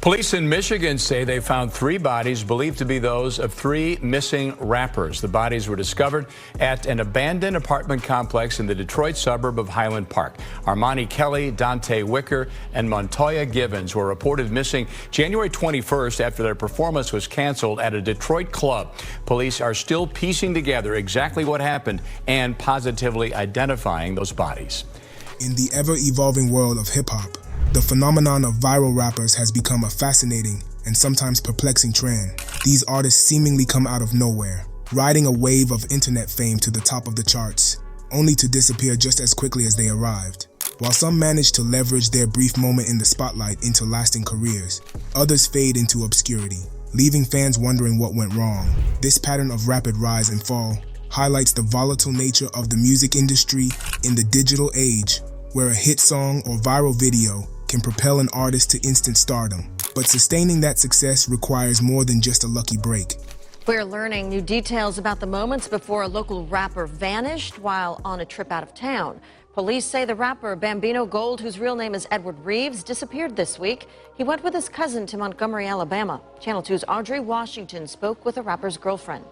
Police in Michigan say they found 3 bodies believed to be those of 3 missing rappers. The bodies were discovered at an abandoned apartment complex in the Detroit suburb of Highland Park. Armani Kelly, Dante Wicker, and Montoya Givens were reported missing January 21st after their performance was canceled at a Detroit club. Police are still piecing together exactly what happened and positively identifying those bodies. In the ever-evolving world of hip-hop, the phenomenon of viral rappers has become a fascinating and sometimes perplexing trend. These artists seemingly come out of nowhere, riding a wave of internet fame to the top of the charts, only to disappear just as quickly as they arrived. While some manage to leverage their brief moment in the spotlight into lasting careers, others fade into obscurity, leaving fans wondering what went wrong. This pattern of rapid rise and fall highlights the volatile nature of the music industry in the digital age, where a hit song or viral video can propel an artist to instant stardom. But sustaining that success requires more than just a lucky break. We're learning new details about the moments before a local rapper vanished while on a trip out of town. Police say the rapper Bambino Gold, whose real name is Edward Reeves, disappeared this week. He went with his cousin to Montgomery, Alabama. Channel 2's Audrey Washington spoke with the rapper's girlfriend.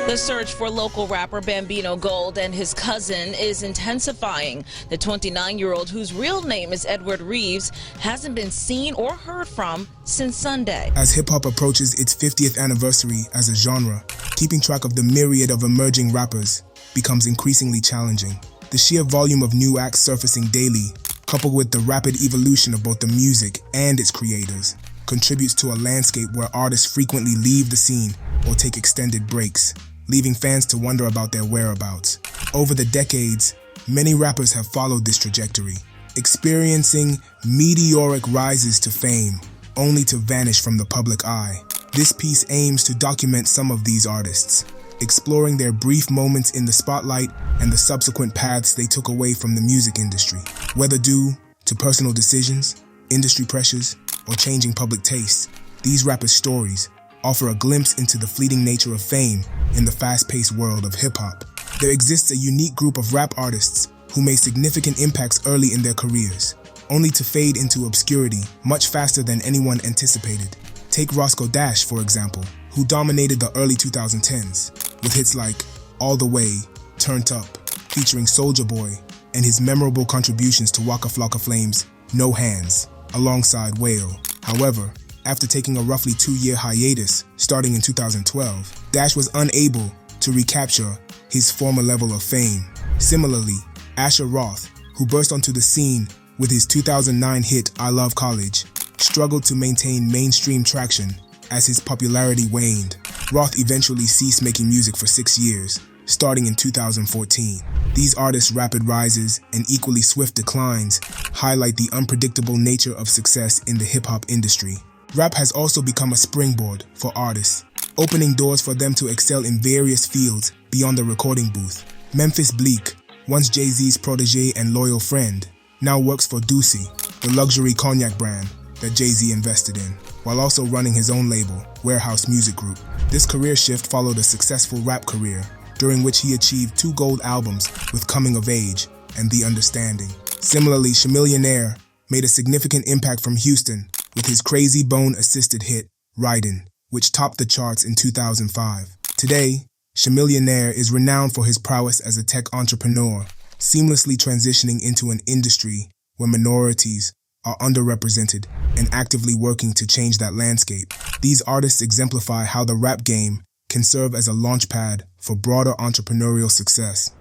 The search for local rapper Bambino Gold and his cousin is intensifying. The 29-year-old, whose real name is Edward Reeves, hasn't been seen or heard from since Sunday. As hip-hop approaches its 50th anniversary as a genre, keeping track of the myriad of emerging rappers becomes increasingly challenging. The sheer volume of new acts surfacing daily, coupled with the rapid evolution of both the music and its creators, contributes to a landscape where artists frequently leave the scene or take extended breaks, leaving fans to wonder about their whereabouts. Over the decades, many rappers have followed this trajectory, experiencing meteoric rises to fame, only to vanish from the public eye. This piece aims to document some of these artists, exploring their brief moments in the spotlight and the subsequent paths they took away from the music industry. Whether due to personal decisions, industry pressures, or changing public tastes, these rappers' stories offer a glimpse into the fleeting nature of fame in the fast-paced world of hip-hop. There exists a unique group of rap artists who made significant impacts early in their careers, only to fade into obscurity much faster than anyone anticipated. Take Roscoe Dash, for example, who dominated the early 2010s with hits like All the Way, Turned Up, featuring Soulja Boy, and his memorable contributions to Waka Flocka Flame's No Hands, alongside Whale. However, after taking a roughly 2-year hiatus starting in 2012, Dash was unable to recapture his former level of fame. Similarly, Asher Roth, who burst onto the scene with his 2009 hit I Love College, struggled to maintain mainstream traction as his popularity waned. Roth eventually ceased making music for 6 years, starting in 2014. These artists' rapid rises and equally swift declines highlight the unpredictable nature of success in the hip-hop industry. Rap has also become a springboard for artists, opening doors for them to excel in various fields beyond the recording booth. Memphis Bleek, once Jay-Z's protege and loyal friend, now works for Ducey, the luxury cognac brand that Jay-Z invested in, while also running his own label, Warehouse Music Group. This career shift followed a successful rap career, during which he achieved 2 gold albums with Coming of Age and The Understanding. Similarly, Chamillionaire made a significant impact from Houston with his Crazy Bone-assisted hit, Ridin', which topped the charts in 2005. Today, Chamillionaire is renowned for his prowess as a tech entrepreneur, seamlessly transitioning into an industry where minorities are underrepresented and actively working to change that landscape. These artists exemplify how the rap game can serve as a launchpad for broader entrepreneurial success.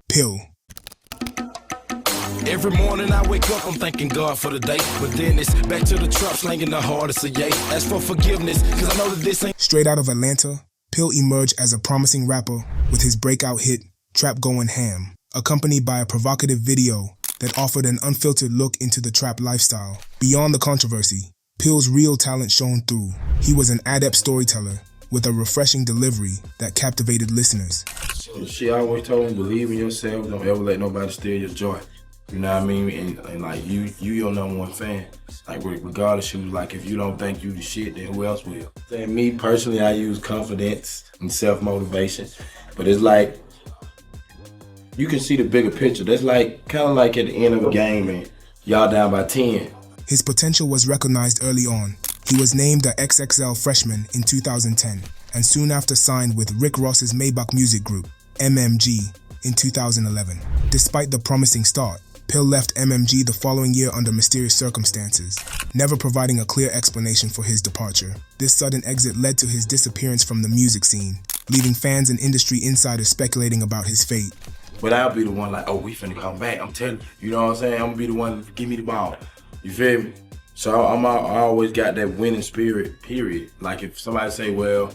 Pill. Every morning I wake up, I'm thanking God for the day. But then it's back to the trap, slanging the hardest of yay. Ask for forgiveness, cause I know that this ain't... Straight out of Atlanta, Pill emerged as a promising rapper with his breakout hit, Trap Goin' Ham, accompanied by a provocative video that offered an unfiltered look into the trap lifestyle. Beyond the controversy, Pill's real talent shone through. He was an adept storyteller with a refreshing delivery that captivated listeners. She always told me, believe in yourself, don't ever let nobody steal your joy. You know what I mean? And like, you your number one fan. Like, regardless, she was like, if you don't think you the shit, then who else will? And me, personally, I use confidence and self-motivation. But it's like, you can see the bigger picture. That's like, kind of like at the end of a game and y'all down by 10. His potential was recognized early on. He was named a XXL freshman in 2010 and soon after signed with Rick Ross's Maybach Music Group, MMG, in 2011. Despite the promising start, Pill left MMG the following year under mysterious circumstances, never providing a clear explanation for his departure. This sudden exit led to his disappearance from the music scene, leaving fans and industry insiders speculating about his fate. But I'll be the one like, oh, we finna come back. I'm telling you, you know what I'm saying? I'm gonna be the one, give me the ball. You feel me? So I always got that winning spirit, period. Like if somebody say, well,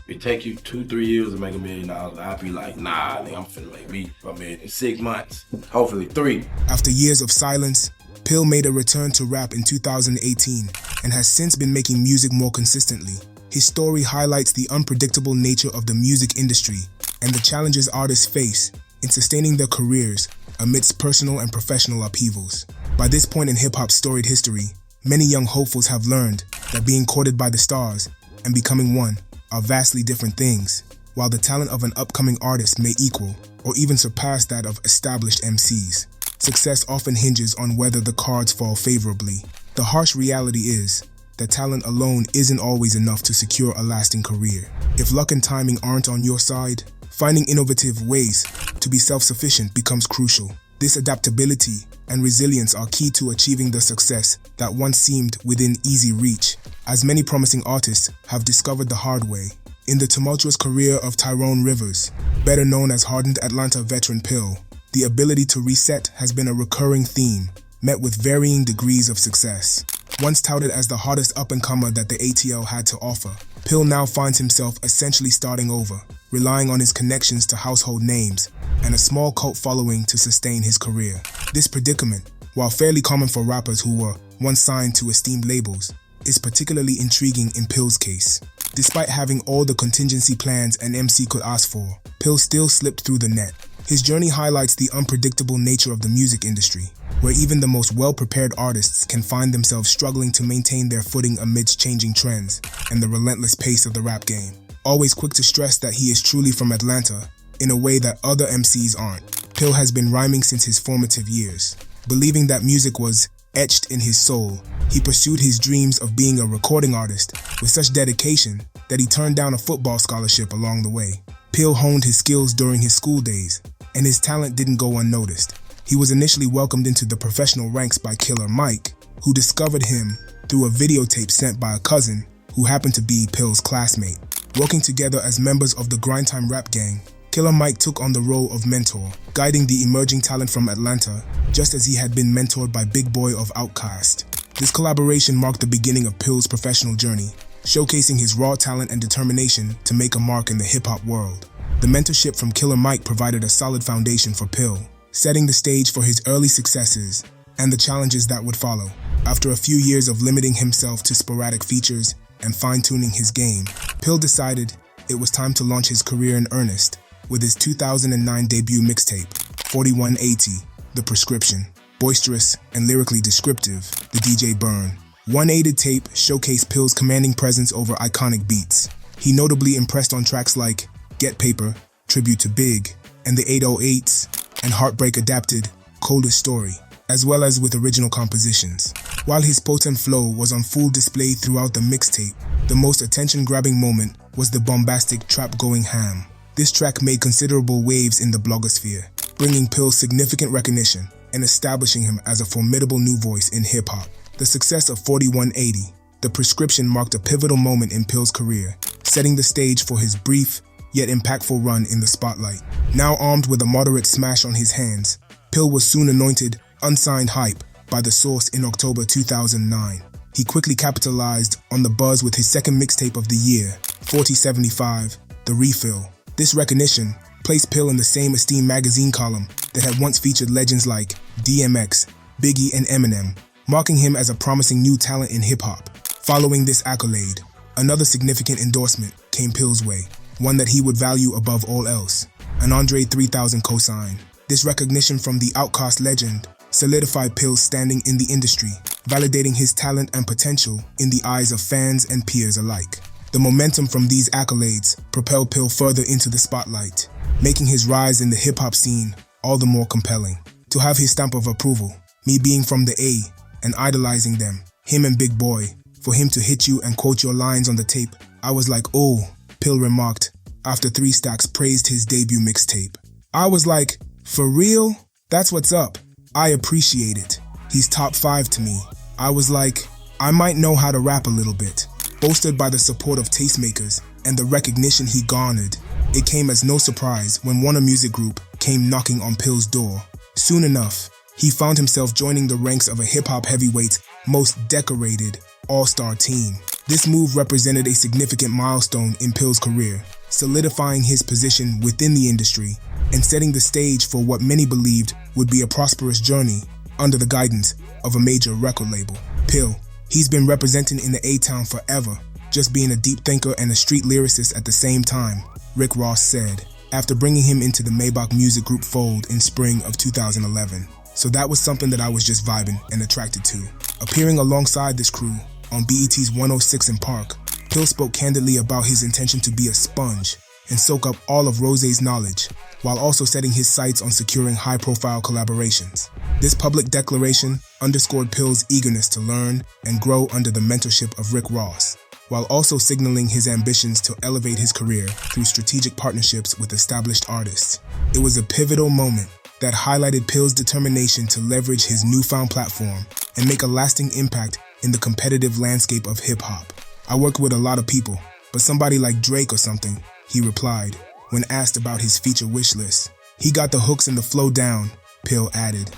it take you 2-3 years to make $1 million, I'd be like, nah, nigga, I'm finna make me $1 million in 6 months, hopefully 3. After years of silence, Pill made a return to rap in 2018 and has since been making music more consistently. His story highlights the unpredictable nature of the music industry and the challenges artists face in sustaining their careers amidst personal and professional upheavals. By this point in hip-hop's storied history, many young hopefuls have learned that being courted by the stars and becoming one are vastly different things, while the talent of an upcoming artist may equal or even surpass that of established MCs. Success often hinges on whether the cards fall favorably. The harsh reality is that talent alone isn't always enough to secure a lasting career. If luck and timing aren't on your side, finding innovative ways to be self-sufficient becomes crucial. This adaptability and resilience are key to achieving the success that once seemed within easy reach, as many promising artists have discovered the hard way. In the tumultuous career of Tyrone Rivers, better known as hardened Atlanta veteran Pill, the ability to reset has been a recurring theme, met with varying degrees of success. Once touted as the hottest up-and-comer that the ATL had to offer, Pill now finds himself essentially starting over, relying on his connections to household names and a small cult following to sustain his career. This predicament, while fairly common for rappers who were once signed to esteemed labels, is particularly intriguing in Pill's case. Despite having all the contingency plans an MC could ask for, Pill still slipped through the net. His journey highlights the unpredictable nature of the music industry, where even the most well-prepared artists can find themselves struggling to maintain their footing amidst changing trends and the relentless pace of the rap game. Always quick to stress that he is truly from Atlanta, in a way that other MCs aren't. Pill has been rhyming since his formative years. Believing that music was etched in his soul, he pursued his dreams of being a recording artist with such dedication that he turned down a football scholarship along the way. Pill honed his skills during his school days, and his talent didn't go unnoticed. He was initially welcomed into the professional ranks by Killer Mike, who discovered him through a videotape sent by a cousin who happened to be Pill's classmate. Working together as members of the Grind Time rap gang, Killer Mike took on the role of mentor, guiding the emerging talent from Atlanta, just as he had been mentored by Big Boy of Outkast. This collaboration marked the beginning of Pill's professional journey, showcasing his raw talent and determination to make a mark in the hip-hop world. The mentorship from Killer Mike provided a solid foundation for Pill, setting the stage for his early successes and the challenges that would follow. After a few years of limiting himself to sporadic features and fine-tuning his game, Pill decided it was time to launch his career in earnest with his 2009 debut mixtape, 4180, The Prescription. Boisterous and lyrically descriptive, the DJ Burn. 180 tape showcased Pill's commanding presence over iconic beats. He notably impressed on tracks like Get Paper, Tribute to Big, and the 808s, and Heartbreak adapted Coldest Story, as well as with original compositions. While his potent flow was on full display throughout the mixtape, the most attention-grabbing moment was the bombastic Trap Going Ham. This track made considerable waves in the blogosphere, bringing Pill significant recognition and establishing him as a formidable new voice in hip-hop. The success of 4180, The Prescription, marked a pivotal moment in Pill's career, setting the stage for his brief yet impactful run in the spotlight. Now armed with a moderate smash on his hands, Pill was soon anointed unsigned hype by The Source in October 2009. He quickly capitalized on the buzz with his second mixtape of the year, 4075, The Refill. This recognition placed Pill in the same esteemed magazine column that had once featured legends like DMX, Biggie, and Eminem, marking him as a promising new talent in hip-hop. Following this accolade, another significant endorsement came Pill's way, one that he would value above all else, an Andre 3000 cosign. This recognition from the Outkast legend solidified Pill's standing in the industry, validating his talent and potential in the eyes of fans and peers alike. The momentum from these accolades propelled Pill further into the spotlight, making his rise in the hip-hop scene all the more compelling. To have his stamp of approval, Me being from the A and idolizing them, him and Big Boy, for him to hit you and quote your lines on the tape, I was like, oh, Pill remarked after 3 Stacks praised his debut mixtape. I was like, for real? That's what's up. I appreciate it. He's top 5 to me. I was like, I might know how to rap a little bit. Bolstered by the support of tastemakers and the recognition he garnered, it came as no surprise when Warner Music Group came knocking on Pill's door. Soon enough, he found himself joining the ranks of a hip-hop heavyweight's most decorated all-star team. This move represented a significant milestone in Pill's career, solidifying his position within the industry and setting the stage for what many believed would be a prosperous journey under the guidance of a major record label. Pill, he's been representing in the A-Town forever, just being a deep thinker and a street lyricist at the same time, Rick Ross said, after bringing him into the Maybach Music Group fold in spring of 2011. So that was something that I was just vibing and attracted to. Appearing alongside this crew on BET's 106 in Park, Pill spoke candidly about his intention to be a sponge and soak up all of Rose's knowledge, while also setting his sights on securing high-profile collaborations. This public declaration underscored Pill's eagerness to learn and grow under the mentorship of Rick Ross, while also signaling his ambitions to elevate his career through strategic partnerships with established artists. It was a pivotal moment that highlighted Pill's determination to leverage his newfound platform and make a lasting impact in the competitive landscape of hip-hop. I work with a lot of people, but somebody like Drake or something, he replied, when asked about his feature wish list. He got the hooks and the flow down, Pill added.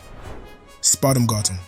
SpotemGottem.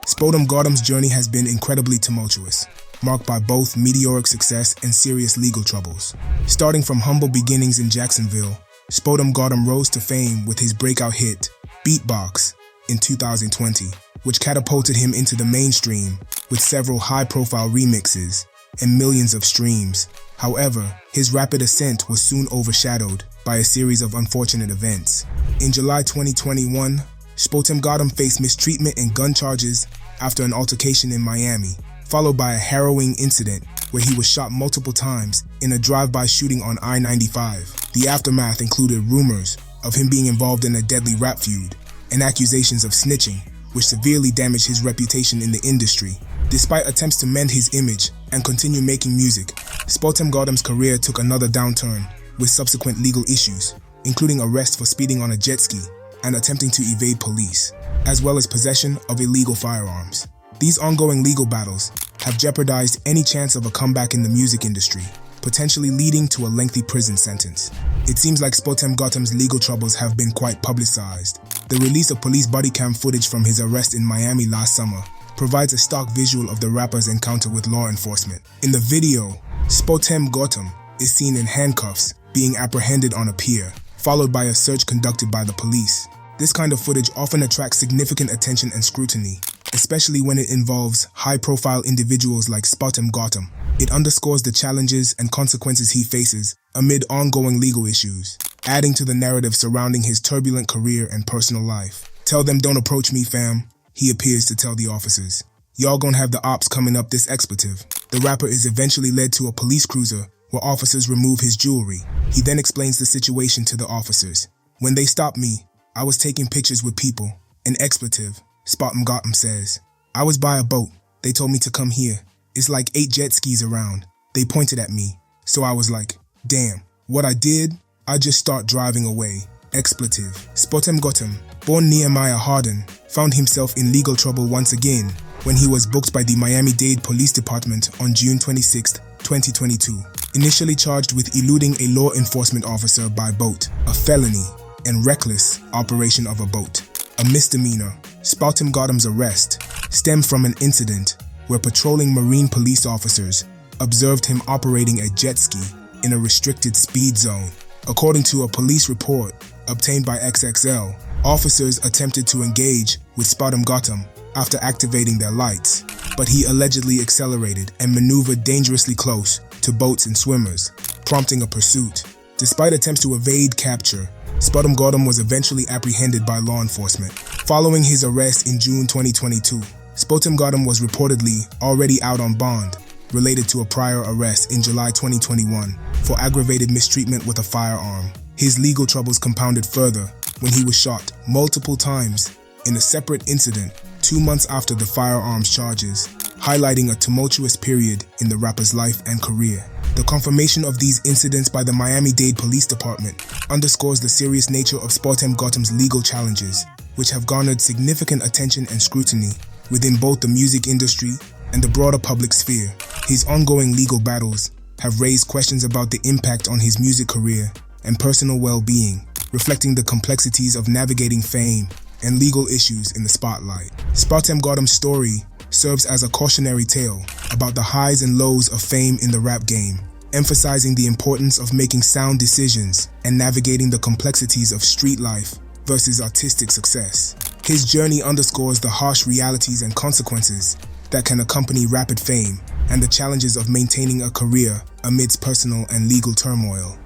SpotemGottem's journey has been incredibly tumultuous, marked by both meteoric success and serious legal troubles. Starting from humble beginnings in Jacksonville, SpotemGottem rose to fame with his breakout hit, Beatbox, in 2020, which catapulted him into the mainstream with several high-profile remixes and millions of streams. However, his rapid ascent was soon overshadowed by a series of unfortunate events. In July 2021, SpotemGottem faced mistreatment and gun charges after an altercation in Miami, followed by a harrowing incident where he was shot multiple times in a drive-by shooting on I-95. The aftermath included rumors of him being involved in a deadly rap feud and accusations of snitching, which severely damaged his reputation in the industry. Despite attempts to mend his image and continue making music, SpotemGottem's career took another downturn with subsequent legal issues, including arrest for speeding on a jet ski and attempting to evade police, as well as possession of illegal firearms. These ongoing legal battles have jeopardized any chance of a comeback in the music industry, potentially leading to a lengthy prison sentence. It seems like SpotemGottem's legal troubles have been quite publicized. The release of police body cam footage from his arrest in Miami last summer provides a stock visual of the rapper's encounter with law enforcement. In the video, SpotemGottem is seen in handcuffs being apprehended on a pier, followed by a search conducted by the police. This kind of footage often attracts significant attention and scrutiny, especially when it involves high-profile individuals like SpotemGottem. It underscores the challenges and consequences he faces amid ongoing legal issues, adding to the narrative surrounding his turbulent career and personal life. Tell them don't approach me, fam, he appears to tell the officers. Y'all gonna have the ops coming up this expletive. The rapper is eventually led to a police cruiser where officers remove his jewelry. He then explains the situation to the officers. When they stopped me, I was taking pictures with people. An expletive, SpotemGottem says. I was by a boat. They told me to come here. It's like 8 jet skis around. They pointed at me. So I was like, damn. What I did? I just start driving away. Expletive. SpotemGottem, born Nehemiah Harden, found himself in legal trouble once again when he was booked by the Miami-Dade Police Department on June 26, 2022. Initially charged with eluding a law enforcement officer by boat, a felony, and reckless operation of a boat, a misdemeanor. SpotemGottem's arrest stemmed from an incident where patrolling Marine police officers observed him operating a jet ski in a restricted speed zone. According to a police report obtained by XXL, officers attempted to engage with SpotemGottem after activating their lights, but he allegedly accelerated and maneuvered dangerously close to boats and swimmers, prompting a pursuit. Despite attempts to evade capture, SpotemGottem was eventually apprehended by law enforcement. Following his arrest in June 2022, SpotemGottem was reportedly already out on bond, related to a prior arrest in July 2021 for aggravated mistreatment with a firearm. His legal troubles compounded further when he was shot multiple times in a separate incident 2 months after the firearms charges, highlighting a tumultuous period in the rapper's life and career. The confirmation of these incidents by the Miami-Dade Police Department underscores the serious nature of SpotemGottem's legal challenges, which have garnered significant attention and scrutiny within both the music industry and the broader public sphere. His ongoing legal battles have raised questions about the impact on his music career and personal well-being, reflecting the complexities of navigating fame and legal issues in the spotlight. SpotemGottem's story serves as a cautionary tale about the highs and lows of fame in the rap game, emphasizing the importance of making sound decisions and navigating the complexities of street life versus artistic success. His journey underscores the harsh realities and consequences that can accompany rapid fame and the challenges of maintaining a career amidst personal and legal turmoil.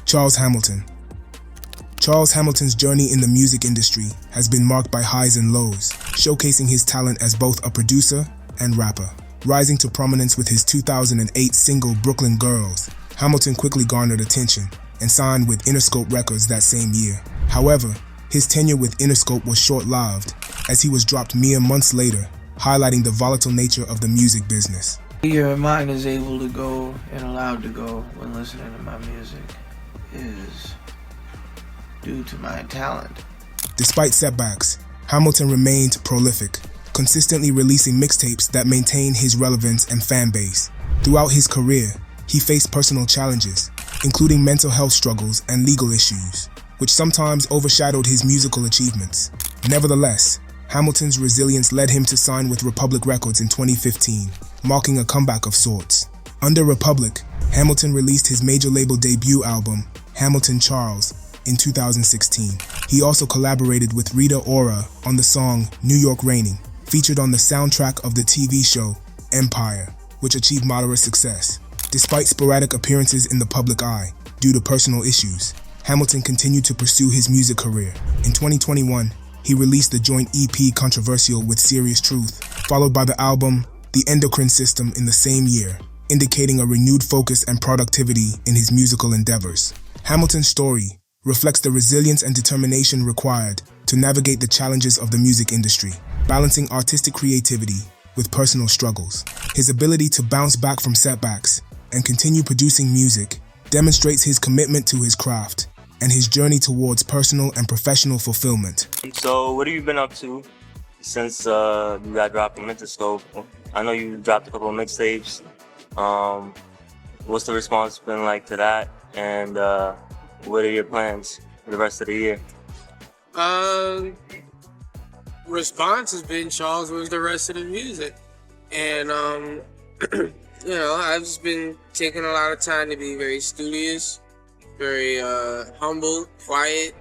Charles Hamilton. Charles Hamilton's journey in the music industry has been marked by highs and lows, showcasing his talent as both a producer and rapper. Rising to prominence with his 2008 single Brooklyn Girls, Hamilton quickly garnered attention and signed with Interscope Records that same year. However, his tenure with Interscope was short-lived, as he was dropped mere months later, highlighting the volatile nature of the music business. Your mind is able to go and allowed to go when listening to my music is due to my talent. Despite setbacks, Hamilton remained prolific, consistently releasing mixtapes that maintain his relevance and fan base. Throughout his career, he faced personal challenges, including mental health struggles and legal issues, which sometimes overshadowed his musical achievements. Nevertheless, Hamilton's resilience led him to sign with Republic Records in 2015, marking a comeback of sorts. Under Republic, Hamilton released his major label debut album, Hamilton Charles, in 2016. He also collaborated with Rita Ora on the song New York Raining, featured on the soundtrack of the TV show Empire, which achieved moderate success. Despite sporadic appearances in the public eye due to personal issues, Hamilton continued to pursue his music career. In 2021, he released the joint EP Controversial with Serious Truth, followed by the album The Endocrine System in the same year, indicating a renewed focus and productivity in his musical endeavors. Hamilton's story reflects the resilience and determination required to navigate the challenges of the music industry, balancing artistic creativity with personal struggles. His ability to bounce back from setbacks and continue producing music demonstrates his commitment to his craft and his journey towards personal and professional fulfillment. So what have you been up to since you got dropped from Interscope? I know you dropped a couple of mixtapes. What's the response been like to that? And what are your plans for the rest of the year? Response has been Charles was the rest of the music. And, I've just been taking a lot of time to be very studious, very humble, quiet.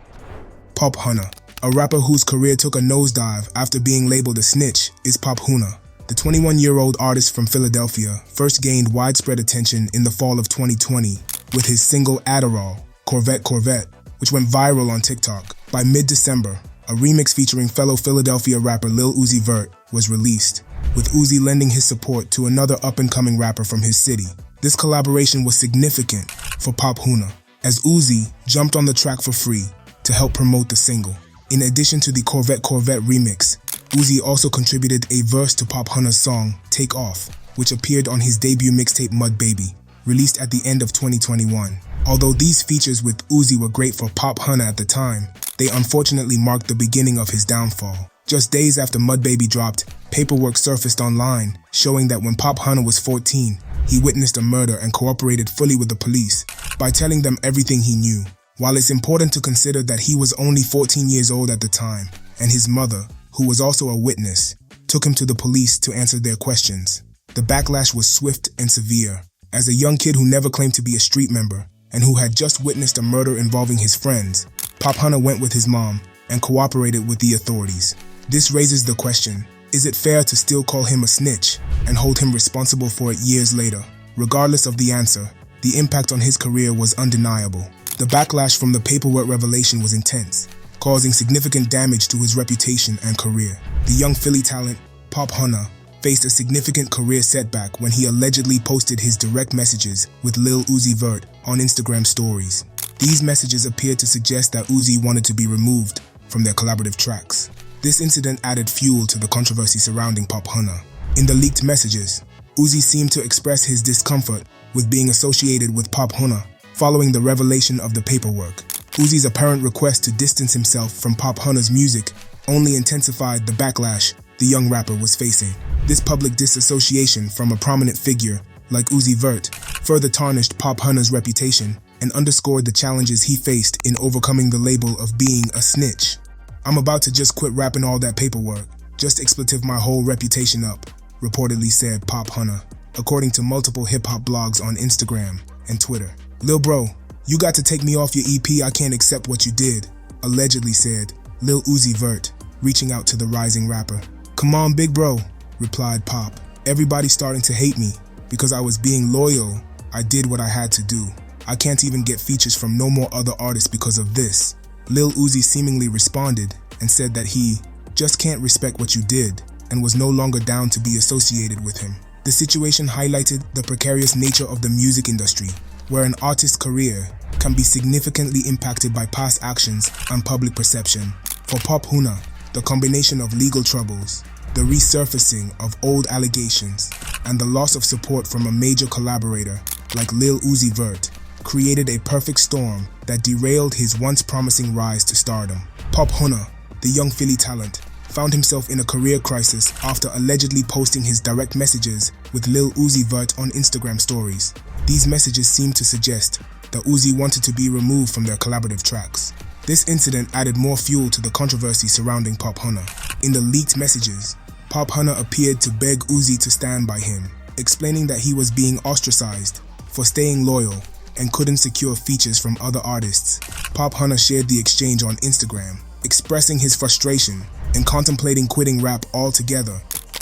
Pop Hunna, a rapper whose career took a nosedive after being labeled a snitch, is Pop Hunna. The 21-year-old artist from Philadelphia first gained widespread attention in the fall of 2020 with his single Adderall, Corvette, which went viral on TikTok. By mid-December, a remix featuring fellow Philadelphia rapper Lil Uzi Vert was released, with Uzi lending his support to another up-and-coming rapper from his city. This collaboration was significant for Pop Hunna, as Uzi jumped on the track for free to help promote the single. In addition to the Corvette remix, Uzi also contributed a verse to Pop Hunna's song Take Off, which appeared on his debut mixtape Mud Baby, released at the end of 2021. Although these features with Uzi were great for Pop Hunna at the time, they unfortunately marked the beginning of his downfall. Just days after Mud Baby dropped, paperwork surfaced online showing that when Pop Hunna was 14, he witnessed a murder and cooperated fully with the police by telling them everything he knew. While it's important to consider that he was only 14 years old at the time, and his mother, who was also a witness, took him to the police to answer their questions, the backlash was swift and severe. As a young kid who never claimed to be a street member, and who had just witnessed a murder involving his friends, Pop Hunna went with his mom and cooperated with the authorities. This raises the question, is it fair to still call him a snitch and hold him responsible for it years later? Regardless of the answer, the impact on his career was undeniable. The backlash from the paperwork revelation was intense, causing significant damage to his reputation and career. The young Philly talent, Pop Hunna, faced a significant career setback when he allegedly posted his direct messages with Lil Uzi Vert on Instagram stories. These messages appeared to suggest that Uzi wanted to be removed from their collaborative tracks. This incident added fuel to the controversy surrounding Pop Hunna. In the leaked messages, Uzi seemed to express his discomfort with being associated with Pop Hunna following the revelation of the paperwork. Uzi's apparent request to distance himself from Pop Hunna's music only intensified the backlash the young rapper was facing. This public disassociation from a prominent figure like Uzi Vert further tarnished Pop Hunna's reputation and underscored the challenges he faced in overcoming the label of being a snitch. "I'm about to just quit rapping all that paperwork, just expletive my whole reputation up," reportedly said Pop Hunna, according to multiple hip-hop blogs on Instagram and Twitter. "Lil bro, you got to take me off your EP, I can't accept what you did," allegedly said Lil Uzi Vert, reaching out to the rising rapper. "Come on, big bro," replied Pop. "Everybody's starting to hate me because I was being loyal. I did what I had to do. I can't even get features from no more other artists because of this." Lil Uzi seemingly responded and said that he just can't respect what you did and was no longer down to be associated with him. The situation highlighted the precarious nature of the music industry, where an artist's career can be significantly impacted by past actions and public perception. For Pop Hunna, the combination of legal troubles, the resurfacing of old allegations, and the loss of support from a major collaborator like Lil Uzi Vert created a perfect storm that derailed his once promising rise to stardom. Pop Hunna, the young Philly talent, found himself in a career crisis after allegedly posting his direct messages with Lil Uzi Vert on Instagram stories. These messages seemed to suggest that Uzi wanted to be removed from their collaborative tracks. This incident added more fuel to the controversy surrounding Pop Hunna. In the leaked messages, Pop Hunna appeared to beg Uzi to stand by him, explaining that he was being ostracized for staying loyal and couldn't secure features from other artists. Pop Hunna shared the exchange on Instagram, expressing his frustration and contemplating quitting rap altogether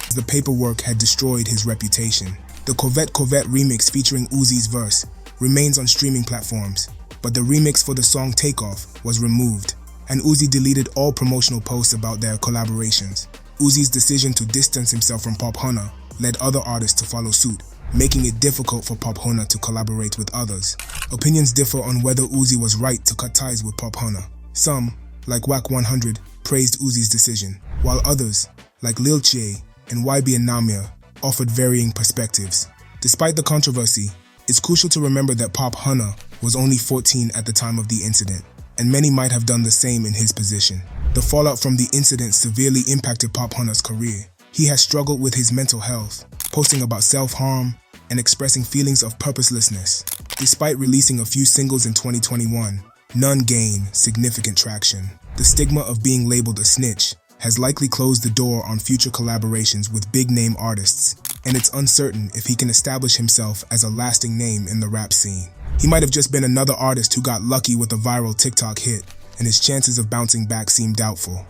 as the paperwork had destroyed his reputation. The Corvette remix featuring Uzi's verse remains on streaming platforms, but the remix for the song Takeoff was removed, and Uzi deleted all promotional posts about their collaborations. Uzi's decision to distance himself from Pop Hunna led other artists to follow suit, making it difficult for Pop Hunna to collaborate with others. Opinions differ on whether Uzi was right to cut ties with Pop Hunna. Some, like Wack 100, praised Uzi's decision, while others, like Lil Che and YB and Namir, offered varying perspectives. Despite the controversy, it's crucial to remember that Pop Hunna was only 14 at the time of the incident, and many might have done the same in his position. The fallout from the incident severely impacted Pop Hunna's career. He has struggled with his mental health, posting about self-harm and expressing feelings of purposelessness. Despite releasing a few singles in 2021, none gained significant traction. The stigma of being labeled a snitch has likely closed the door on future collaborations with big-name artists, and it's uncertain if he can establish himself as a lasting name in the rap scene. He might have just been another artist who got lucky with a viral TikTok hit, and his chances of bouncing back seem doubtful.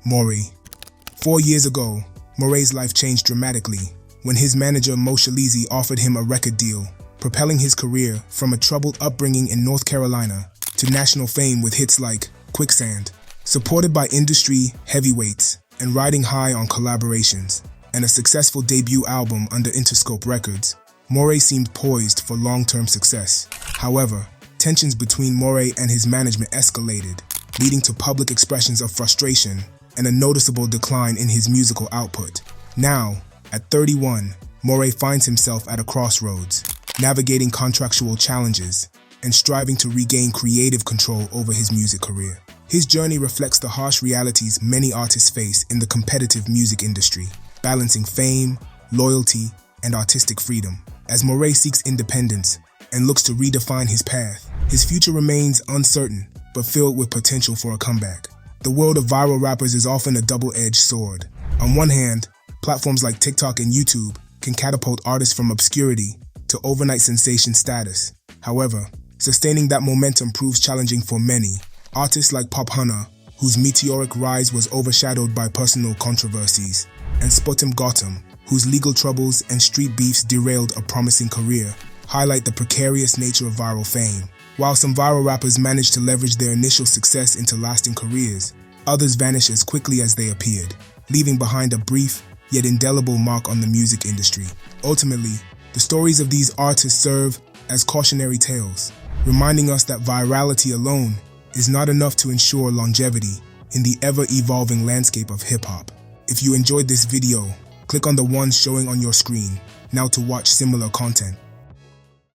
Morray. 4 years ago, Morray's life changed dramatically when his manager Moshe Leezy offered him a record deal, propelling his career from a troubled upbringing in North Carolina to national fame with hits like Quicksand. Supported by industry heavyweights and riding high on collaborations and a successful debut album under Interscope Records, Morray seemed poised for long-term success. However, tensions between Morray and his management escalated, leading to public expressions of frustration and a noticeable decline in his musical output. Now, at 31, Morray finds himself at a crossroads, navigating contractual challenges and striving to regain creative control over his music career. His journey reflects the harsh realities many artists face in the competitive music industry, balancing fame, loyalty, and artistic freedom. As Morray seeks independence and looks to redefine his path, his future remains uncertain but filled with potential for a comeback. The world of viral rappers is often a double-edged sword. On one hand, platforms like TikTok and YouTube can catapult artists from obscurity to overnight sensation status. However, sustaining that momentum proves challenging for many. Artists like Pop Hunna, whose meteoric rise was overshadowed by personal controversies, and SpotemGottem, whose legal troubles and street beefs derailed a promising career, highlight the precarious nature of viral fame. While some viral rappers manage to leverage their initial success into lasting careers, others vanish as quickly as they appeared, leaving behind a brief yet indelible mark on the music industry. Ultimately, the stories of these artists serve as cautionary tales, reminding us that virality alone is not enough to ensure longevity, in the ever-evolving landscape of hip-hop. If you enjoyed this video, click on the one showing on your screen now to watch similar content.